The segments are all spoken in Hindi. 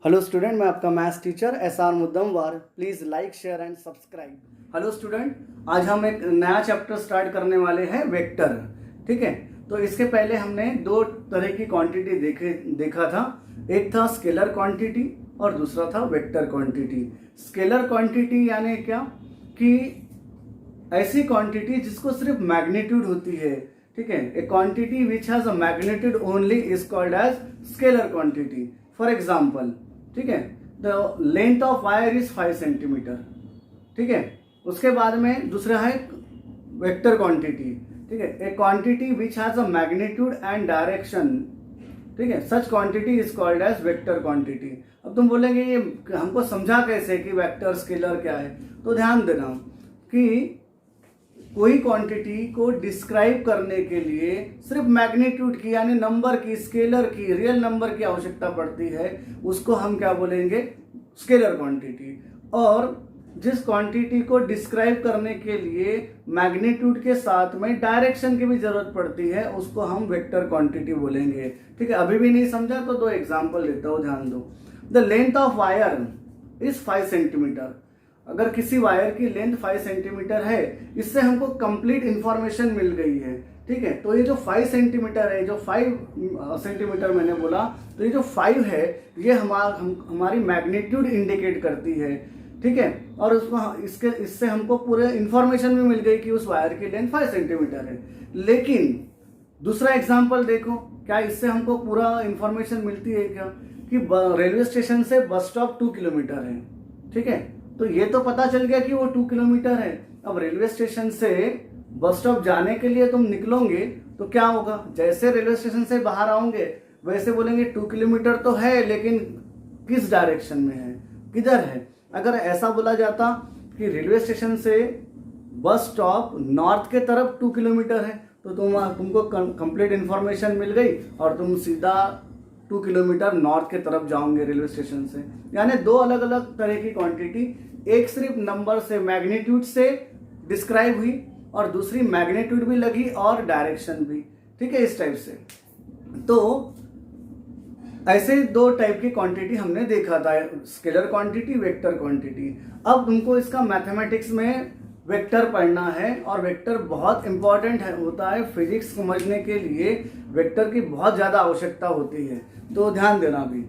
हेलो स्टूडेंट, मैं आपका maths teacher SR Muddamwar. Please like share and subscribe. Hello student, आज हम एक नया चैप्टर स्टार्ट करने वाले हैं, वेक्टर। ठीक है, तो इसके पहले हमने दो तरह की क्वांटिटी देखा था। एक था स्केलर क्वांटिटी और दूसरा था वेक्टर क्वांटिटी। स्केलर क्वांटिटी यानी क्या कि ऐसी क्वांटिटी जिसको सिर्फ मैग्नीट्यूड होती है। ठीक है, a quantity which has a magnitude only is called as scalar quantity. For example, ठीक है, the length of wire is 5 centimetre. ठीक है, उसके बाद में दूसरा है वेक्टर क्वांटिटी। ठीक है, a quantity which has a magnitude and direction. ठीक है, such quantity is called as vector quantity. अब तुम बोलेंगे ये हमको समझा कैसे कि वेक्टर स्केलर क्या है। तो ध्यान देना कि कोई क्वांटिटी को डिस्क्राइब करने के लिए सिर्फ मैग्नीट्यूड की यानी नंबर की, स्केलर की, रियल नंबर की आवश्यकता पड़ती है, उसको हम क्या बोलेंगे, स्केलर क्वांटिटी। और जिस क्वांटिटी को डिस्क्राइब करने के लिए मैग्नीट्यूड के साथ में डायरेक्शन की भी जरूरत पड़ती है, उसको हम वेक्टर क्वांटिटी बोलेंगे। ठीक है, अभी भी नहीं समझा तो दो एग्जाम्पल देता हूं, ध्यान दो। The length of wire is 5 centimetre. अगर किसी वायर की लेंथ 5 सेंटीमीटर है, इससे हमको कंप्लीट इंफॉर्मेशन मिल गई है। ठीक है, तो ये जो 5 सेंटीमीटर है, जो 5 सेंटीमीटर मैंने बोला, तो ये जो 5 है ये हमारी मैग्नीट्यूड इंडिकेट करती है। ठीक है, और उसको इससे हमको पूरे इंफॉर्मेशन भी मिल गई कि उस वायर की लेंथ 5 सेंटीमीटर है। लेकिन दूसरा एग्जाम्पल देखो, क्या इससे हमको पूरा इंफॉर्मेशन मिलती है क्या कि रेलवे स्टेशन से बस स्टॉप 2 किलोमीटर है। ठीक है, तो ये तो पता चल गया कि वो 2 किलोमीटर है। अब रेलवे स्टेशन से बस स्टॉप जाने के लिए तुम निकलोगे तो क्या होगा, जैसे रेलवे स्टेशन से बाहर आओगे वैसे बोलेंगे 2 किलोमीटर तो है, लेकिन किस डायरेक्शन में है, किधर है। अगर ऐसा बोला जाता कि रेलवे स्टेशन से बस स्टॉप नॉर्थ के तरफ 2 किलोमीटर है, तो तुमको कंप्लीट इंफॉर्मेशन मिल गई और तुम सीधा 2 किलोमीटर नॉर्थ के तरफ जाओगे रेलवे स्टेशन से। यानी दो अलग अलग तरह की क्वांटिटी, एक सिर्फ नंबर से, मैग्नीट्यूड से डिस्क्राइब हुई और दूसरी मैग्नीट्यूड भी लगी और डायरेक्शन भी। ठीक है, इस टाइप से। तो ऐसे दो टाइप की क्वांटिटी हमने देखा था, स्केलर क्वांटिटी, वेक्टर क्वांटिटी। अब तुमको इसका मैथमेटिक्स में वेक्टर पढ़ना है और वेक्टर बहुत इंपॉर्टेंट होता है फिजिक्स समझने के लिए। वेक्टर की बहुत ज्यादा आवश्यकता होती है, तो ध्यान देना भी।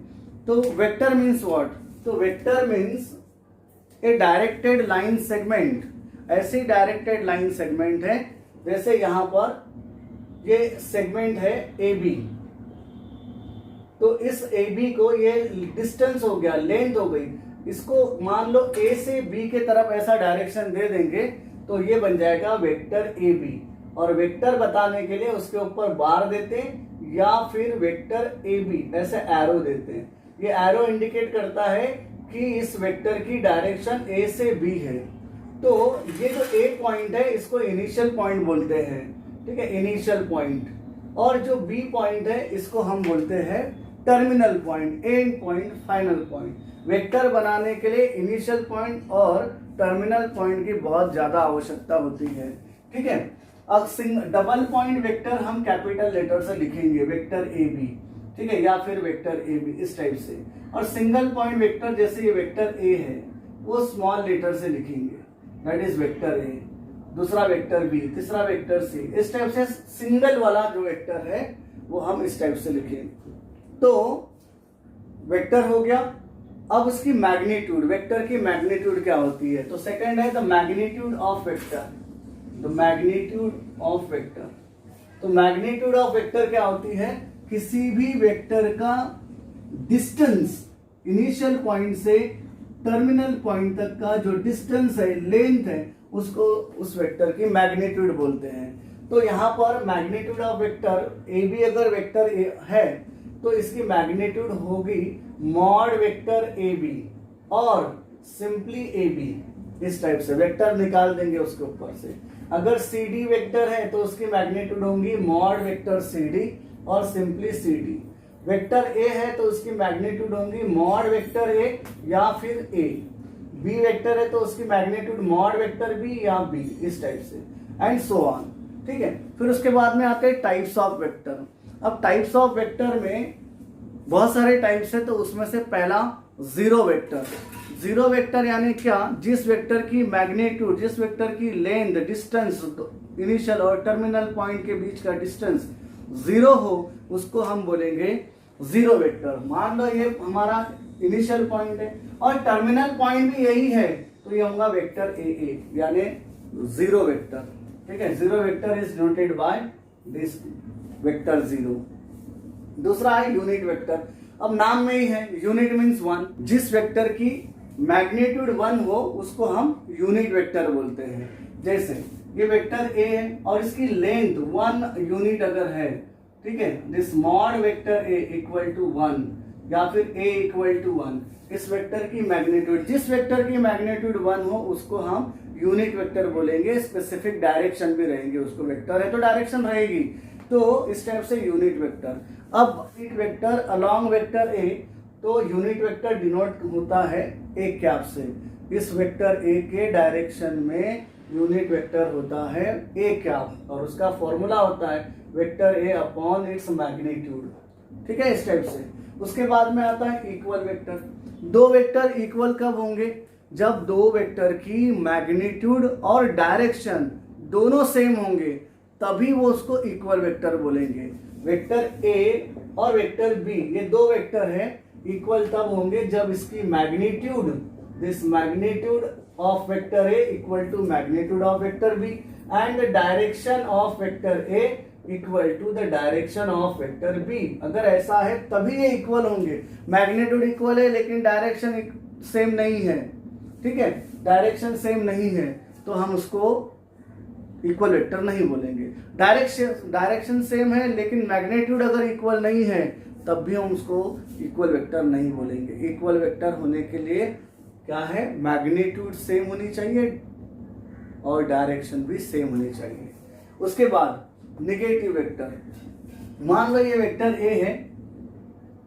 तो वेक्टर मीन्स व्हाट? तो वेक्टर मीन्स ए डायरेक्टेड लाइन सेगमेंट। ऐसी डायरेक्टेड लाइन सेगमेंट है, जैसे यहां पर ये सेगमेंट है ए बी, तो इस ए बी को, ये डिस्टेंस हो गया, लेंथ हो गई, इसको मान लो ए से बी के तरफ ऐसा डायरेक्शन दे देंगे तो ये बन जाएगा वेक्टर ए बी। और वेक्टर बताने के लिए उसके ऊपर बार देते हैं या फिर वेक्टर ए बी ऐसे एरो देते हैं। ये एरो इंडिकेट करता है कि इस वेक्टर की डायरेक्शन ए से बी है। तो ये जो ए पॉइंट है इसको इनिशियल पॉइंट बोलते हैं। ठीक है, इनिशियल पॉइंट। और जो बी पॉइंट है इसको हम बोलते हैं terminal point, and point, final point. Vector बनाने के लिए इनिशियल पॉइंट और टर्मिनल पॉइंट की बहुत ज्यादा आवश्यकता होती है। ठीक है, अब डबल पॉइंट वेक्टर हम कैपिटल लेटर से लिखेंगे, वेक्टर ए बी। ठीक है, या फिर वेक्टर ए बी, इस टाइप से। और सिंगल पॉइंट वेक्टर, जैसे ये वेक्टर ए है, वो स्मॉल लेटर से लिखेंगे, दैट इज वेक्टर ए। दूसरा वेक्टर बी, तीसरा वेक्टर सी, इस टाइप से सिंगल वाला जो वेक्टर है वो हम इस टाइप से लिखेंगे। तो वेक्टर हो गया। अब उसकी मैग्नीट्यूड, वेक्टर की मैग्नीट्यूड क्या होती है? तो सेकंड है the magnitude of vector. The magnitude of vector, तो मैग्नीट्यूड ऑफ वेक्टर क्या होती है? किसी भी वेक्टर का डिस्टेंस, इनिशियल पॉइंट से टर्मिनल पॉइंट तक का जो डिस्टेंस है, लेंथ है, उसको उस वेक्टर की मैग्नीट्यूड बोलते हैं। तो यहां पर magnitude of vector A B, अगर वेक्टर है तो इसकी मैग्नीट्यूड होगी मॉड वेक्टर ए बी और सिंपली ए बी। इस टाइप से वेक्टर निकाल देंगे उसके ऊपर से। अगर सी डी वेक्टर है तो उसकी मैग्नीट्यूड होंगी मॉड वेक्टर सी डी और simply C D. Vector A है तो उसकी मैग्नीट्यूड होंगी मॉड वेक्टर ए या फिर ए। बी वेक्टर है तो उसकी मैग्नीट्यूड मॉड वेक्टर बी या बी, इस टाइप से, एंड सो ऑन। ठीक है, फिर उसके बाद में आते हैं टाइप्स ऑफ वेक्टर। अब टाइप्स ऑफ वेक्टर में बहुत सारे टाइप्स है, तो उसमें से पहला जीरो वेक्टर। जीरो वेक्टर यानी क्या, जिस वेक्टर की मैग्नीट्यूड, जिस वेक्टर की लेंथ, डिस्टेंस, इनिशियल और टर्मिनल पॉइंट के बीच का डिस्टेंस जीरो हो, उसको हम बोलेंगे जीरो वेक्टर। मान लो ये हमारा इनिशियल पॉइंट है और टर्मिनल पॉइंट भी यही है, तो ये होगा वेक्टर ए यानी जीरो वेक्टर। ठीक है, zero vector is denoted by this vector zero. दूसरा है यूनिट वेक्टर। अब नाम में ही है, यूनिट मीन्स वन। जिस वेक्टर की मैग्नीट्यूड वन हो उसको हम यूनिट वेक्टर बोलते हैं। जैसे ये वेक्टर ए है और इसकी लेंथ वन यूनिट अगर है, ठीक है, this mod vector A equal to one या फिर ए इक्वल टू वन, इस वेक्टर की मैग्नीट्यूड, जिस वेक्टर की मैग्नीट्यूड वन हो उसको हम यूनिट वेक्टर बोलेंगे। स्पेसिफिक डायरेक्शन भी रहेंगे, उसको वेक्टर है तो डायरेक्शन रहेगी, तो इस टाइप से यूनिट वेक्टर। अब unit vector along vector A, तो यूनिट वेक्टर डिनोट होता है ए कैप से। इस वेक्टर ए के डायरेक्शन में यूनिट वेक्टर होता है ए कैप और उसका फॉर्मूला होता है vector A upon its magnitude. ठीक है, इस टाइप से। उसके बाद में आता है इक्वल वेक्टर। दो वेक्टर इक्वल कब होंगे, जब दो वेक्टर की मैग्नीट्यूड और डायरेक्शन दोनों सेम होंगे, तभी वो उसको इक्वल वेक्टर बोलेंगे। वेक्टर ए और वेक्टर बी, ये दो वेक्टर है, इक्वल तब होंगे जब इसकी magnitude, this magnitude of vector A equal to magnitude of vector B and the direction of vector A equal to the direction of vector B. अगर ऐसा है तभी ये इक्वल होंगे। मैग्नीट्यूड इक्वल है लेकिन डायरेक्शन सेम नहीं है, ठीक है, डायरेक्शन सेम नहीं है, तो हम उसको इक्वल वेक्टर नहीं बोलेंगे। डायरेक्शन सेम है लेकिन मैग्नीट्यूड अगर इक्वल नहीं है, तब भी हम उसको इक्वल वेक्टर नहीं बोलेंगे। इक्वल वेक्टर होने के लिए क्या है, मैग्नीट्यूड सेम होनी चाहिए और डायरेक्शन भी सेम होनी चाहिए। उसके बाद नेगेटिव वेक्टर। मान लो ये वेक्टर ए है,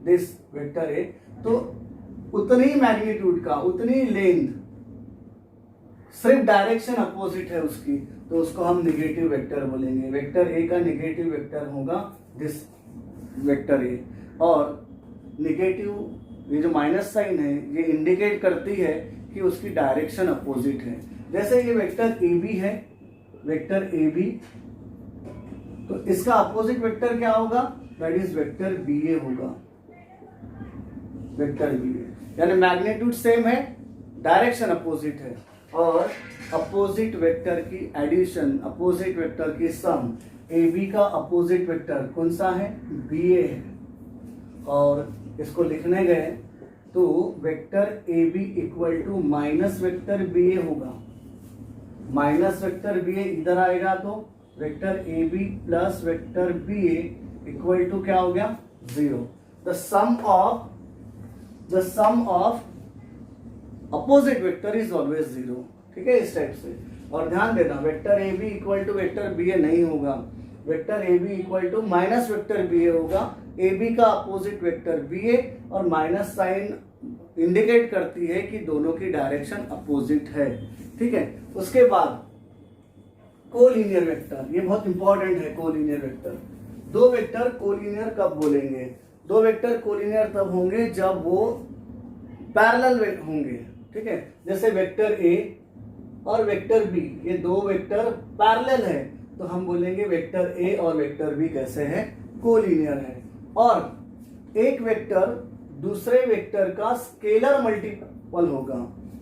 दिस वेक्टर ए, तो उतनी मैग्नीट्यूड का, उतनी लेंथ, सिर्फ डायरेक्शन अपोजिट है उसकी, तो उसको हम नेगेटिव वेक्टर बोलेंगे। वेक्टर ए का नेगेटिव वेक्टर होगा दिस वेक्टर ए। और नेगेटिव, ये जो माइनस साइन है, ये इंडिकेट करती है कि उसकी डायरेक्शन अपोजिट है। जैसे ये वेक्टर ए बी है, वेक्टर ए बी, तो इसका अपोजिट वेक्टर क्या होगा, that is vector B A होगा, वेक्टर बी ए। यानी मैग्नीट्यूड सेम है, डायरेक्शन अपोजिट है, और अपोजिट वेक्टर की एडिशन, अपोजिट वेक्टर की सम, ए बी का अपोजिट वेक्टर कौन सा है, बी ए है। और इसको लिखने गए तो vector A B equal to minus vector B A होगा। माइनस वेक्टर बी ए इधर आएगा तो vector A B plus vector B A equal to क्या हो गया, zero. The sum of opposite vector is always zero. ठीक है, इस टाइप से। और ध्यान देना, vector A B equal to vector B A नहीं होगा, vector A B equal to minus vector B A होगा। ए बी का अपोजिट वेक्टर बी ए, और माइनस साइन इंडिकेट करती है कि दोनों की डायरेक्शन अपोजिट है। ठीक है, उसके बाद कोलिनियर वेक्टर, ये बहुत इंपॉर्टेंट है। कोलिनियर वेक्टर, दो वेक्टर कोलिनियर कब बोलेंगे, दो वेक्टर कोलिनियर तब होंगे जब वो पैरेलल होंगे। ठीक है, जैसे वेक्टर ए और वेक्टर बी, ये दो वेक्टर पैरेलल है, तो हम बोलेंगे वेक्टर ए और वेक्टर बी कैसे है, कोलिनियर है। और एक वेक्टर दूसरे वेक्टर का स्केलर मल्टीपल होगा,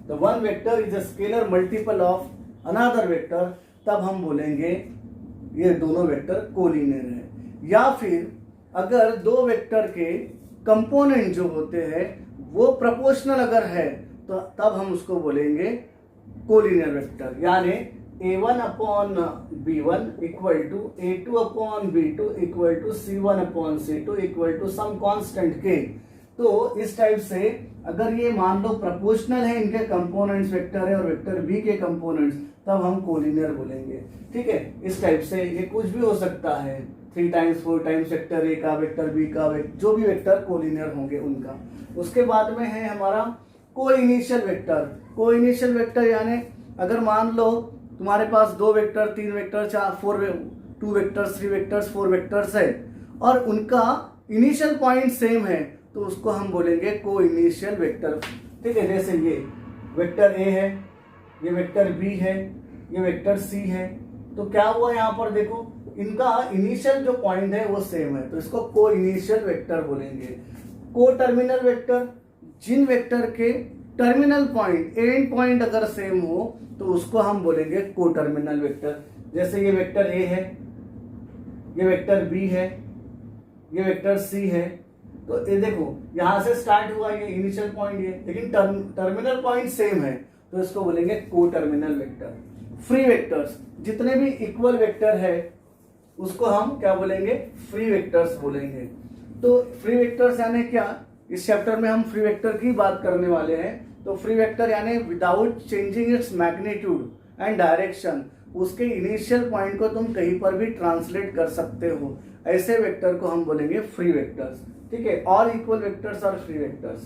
the one vector is a scalar multiple of another vector, तब हम बोलेंगे ये दोनों वेक्टर कोलिनियर है। या फिर अगर दो वेक्टर के कंपोनेंट जो होते हैं वो प्रोपोर्शनल अगर है, तो तब हम उसको बोलेंगे कोलिनियर वेक्टर। यानी a1 upon b1 equal to a2 upon b2 equal to c1 upon c2 equal to some constant k। तो इस टाइप से अगर ये मान लो प्रोपोर्शनल है, इनके कंपोनेंट्स वेक्टर है और वेक्टर b के कंपोनेंट्स, तब हम कोलिनियर बोलेंगे। ठीक है, इस टाइप से ये कुछ भी हो सकता है, 3 टाइम्स 4 टाइम्स वेक्टर ए का, वेक्टर बी का, जो भी वेक्टर कोलिनियर होंगे उनका। उसके बाद में है हमारा को इनिशियल वेक्टर। को इनिशियल वेक्टर यानी अगर मान लो तुम्हारे पास 2 vector 3 vector 2 vectors 3 vectors 4 vectors है और उनका इनिशियल पॉइंट सेम है, तो उसको हम बोलेंगे को इनिशियल वेक्टर। ठीक है, जैसे ये वेक्टर ए है, ये वेक्टर बी है, ये वेक्टर सी है। तो क्या हुआ यहाँ पर देखो, इनका इनिशियल जो पॉइंट है वो सेम है, तो इसको को इनिशियल वेक्टर बोलेंगे। को टर्मिनल वेक्टर, जिन वेक्टर के टर्मिनल पॉइंट एंड पॉइंट अगर सेम हो तो उसको हम बोलेंगे को टर्मिनल वेक्टर। जैसे ये वेक्टर ए है, ये वेक्टर बी है, ये वेक्टर सी है। तो ये देखो यहां से स्टार्ट हुआ ये इनिशियल पॉइंट ये, लेकिन टर्मिनल पॉइंट सेम है, तो इसको बोलेंगे को टर्मिनल वेक्टर। फ्री वेक्टर्स, जितने भी इक्वल वेक्टर है उसको हम क्या बोलेंगे, फ्री वेक्टर्स बोलेंगे। तो फ्री वेक्टर्स यानी क्या, इस चैप्टर में हम फ्री वेक्टर की बात करने वाले हैं। तो फ्री वेक्टर यानी without changing its magnitude and direction, उसके इनिशियल पॉइंट को तुम कहीं पर भी ट्रांसलेट कर सकते हो, ऐसे वेक्टर को हम बोलेंगे फ्री वेक्टर्स। ठीक है, all equal vectors are free vectors.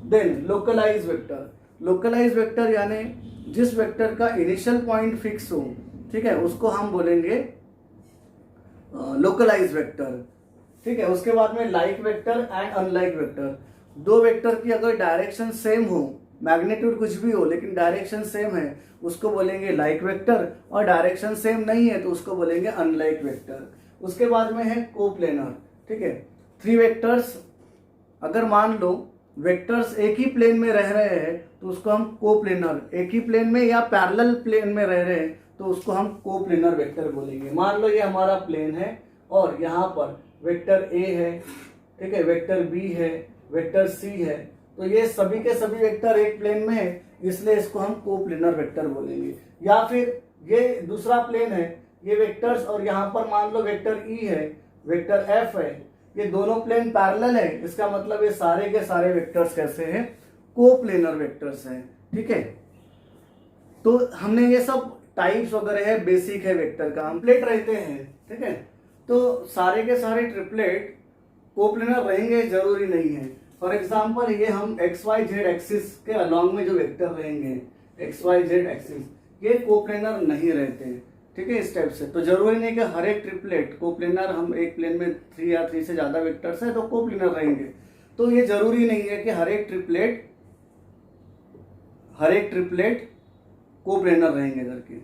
Then localize vector, localize vector यानी जिस वेक्टर का इनिशियल पॉइंट फिक्स हो, ठीक है, उसको हम बोलेंगे लोकलाइज वेक्टर। ठीक है, उसके बाद में like vector and unlike vector. दो वेक्टर की अगर डायरेक्शन सेम हो, मैग्नीट्यूड कुछ भी हो लेकिन डायरेक्शन सेम है, उसको बोलेंगे लाइक वेक्टर, और डायरेक्शन सेम नहीं है तो उसको बोलेंगे अनलाइक वेक्टर। उसके बाद में है कोप्लेनर। ठीक है, थ्री वेक्टर्स, अगर मान लो वेक्टर्स एक ही प्लेन में रह रहे हैं तो उसको हम कोप्लेनर, एक ही प्लेन में या पैरेलल प्लेन में रह रहे हैं तो उसको हम कोप्लेनर वेक्टर बोलेंगे। मान लो ये हमारा प्लेन है और यहाँ पर वेक्टर ए है, ठीक है, वेक्टर बी है, वेक्टर सी है, तो ये सभी के सभी वेक्टर एक प्लेन में है, इसलिए इसको हम कोप्लेनर वेक्टर बोलेंगे। या फिर ये दूसरा प्लेन है, ये वेक्टर्स, और यहाँ पर मान लो वेक्टर ई है, वेक्टर एफ है, ये दोनों प्लेन पैरेलल है, इसका मतलब ये सारे के सारे वेक्टर्स कैसे हैं, कोप्लेनर वेक्टर्स हैं। ठीक है, तो हमने ये सब टाइप्स वगैरह है, बेसिक है वेक्टर का, ट्रिपलेट रहते हैं। ठीक है, तो सारे के सारे ट्रिपलेट कोप्लेनर रहेंगे जरूरी नहीं है। फॉर एग्जाम्पल ये हम एक्स वाई जेड एक्सिस के अलॉन्ग में जो वेक्टर रहेंगे, एक्स वाई जेड एक्सिस, ये कोप्लेनर नहीं रहते। ठीक है, इस टाइप से तो जरूरी नहीं कि हर एक ट्रिपलेट कोप्लेनर, हम एक प्लेन में 3 या 3 से ज्यादा वेक्टर्स है तो कोप्लेनर रहेंगे, तो ये जरूरी नहीं है कि हर एक ट्रिपलेट कोप्लेनर रहेंगे करके।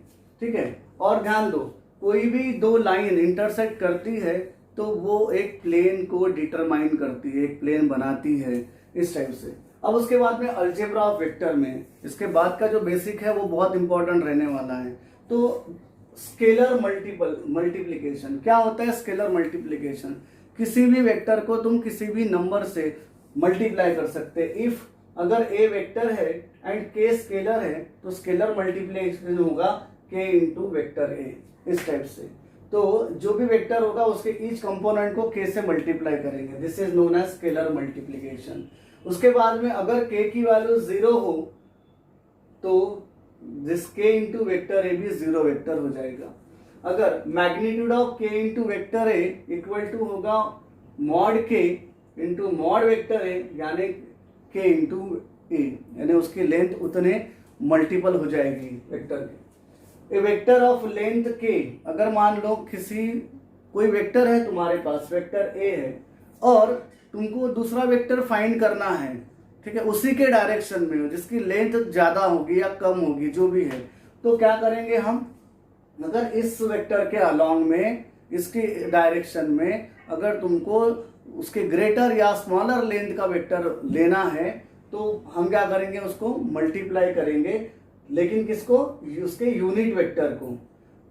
ठीक है, और ध्यान दो, कोई भी दो लाइन इंटरसेक्ट करती है तो वो एक प्लेन को डिटरमाइन करती है, एक प्लेन बनाती है, इस टाइप से। अब उसके बाद में अलजेब्रा ऑफ वेक्टर में इसके बाद का जो बेसिक है वो बहुत इंपॉर्टेंट रहने वाला है। तो स्केलर मल्टीप्लिकेशन, क्या होता है स्केलर मल्टीप्लिकेशन, किसी भी वेक्टर को तुम किसी भी नंबर से मल्टीप्लाई कर सकते। इफ अगर ए वेक्टर है एंड के स्केलर है तो स्केलर मल्टीप्लिकेशन होगा के इंटू वेक्टर ए, इस टाइप से। तो जो भी वेक्टर होगा उसके ईच कंपोनेंट को के से मल्टीप्लाई करेंगे, this is known as scalar multiplication. उसके बाद में अगर के की वैल्यू 0 हो तो दिस के इंटू वेक्टर ए भी 0 वेक्टर हो जाएगा। अगर magnitude of K into vector A equal to होगा mod K into mod vector A, यानी के इंटू ए, यानी उसकी लेंथ उतने मल्टीपल हो जाएगी वेक्टर के। ए वेक्टर ऑफ लेंथ के, अगर मान लो कोई वेक्टर है तुम्हारे पास, वेक्टर ए है, और तुमको दूसरा वेक्टर फाइंड करना है, ठीक है, उसी के डायरेक्शन में हो, जिसकी लेंथ ज्यादा होगी या कम होगी जो भी है, तो क्या करेंगे हम, अगर इस वेक्टर के अलॉन्ग में, इसकी डायरेक्शन में अगर तुमको उसके ग्रेटर या स्मॉलर लेंथ का वेक्टर लेना है तो हम क्या करेंगे, उसको मल्टीप्लाई करेंगे, लेकिन किसको, उसके यूनिट वेक्टर को।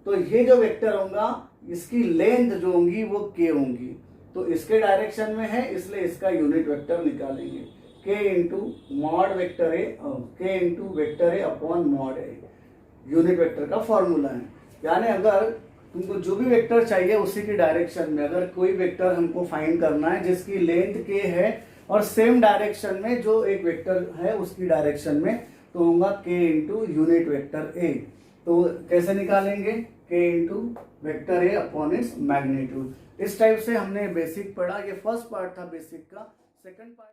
तो ये जो वेक्टर होगा इसकी लेंथ जो होंगी वो के होंगी, तो इसके डायरेक्शन में है इसलिए इसका यूनिट वेक्टर निकालेंगे, के इंटू मॉड वेक्टर ए, के इंटू वेक्टर ए अपॉन मॉड ए, यूनिट वेक्टर का फॉर्मूला है। यानी अगर तुमको जो भी वेक्टर चाहिए उसी की डायरेक्शन में, अगर कोई वेक्टर हमको फाइंड करना है जिसकी लेंथ के है और सेम डायरेक्शन में जो एक वेक्टर है उसकी डायरेक्शन में, तो होगा के इंटू यूनिट वेक्टर ए। तो कैसे निकालेंगे, के इंटू वेक्टर ए अपॉन इट्स मैग्नीट्यूड। इस टाइप से हमने बेसिक पढ़ा, ये फर्स्ट पार्ट था बेसिक का। Second part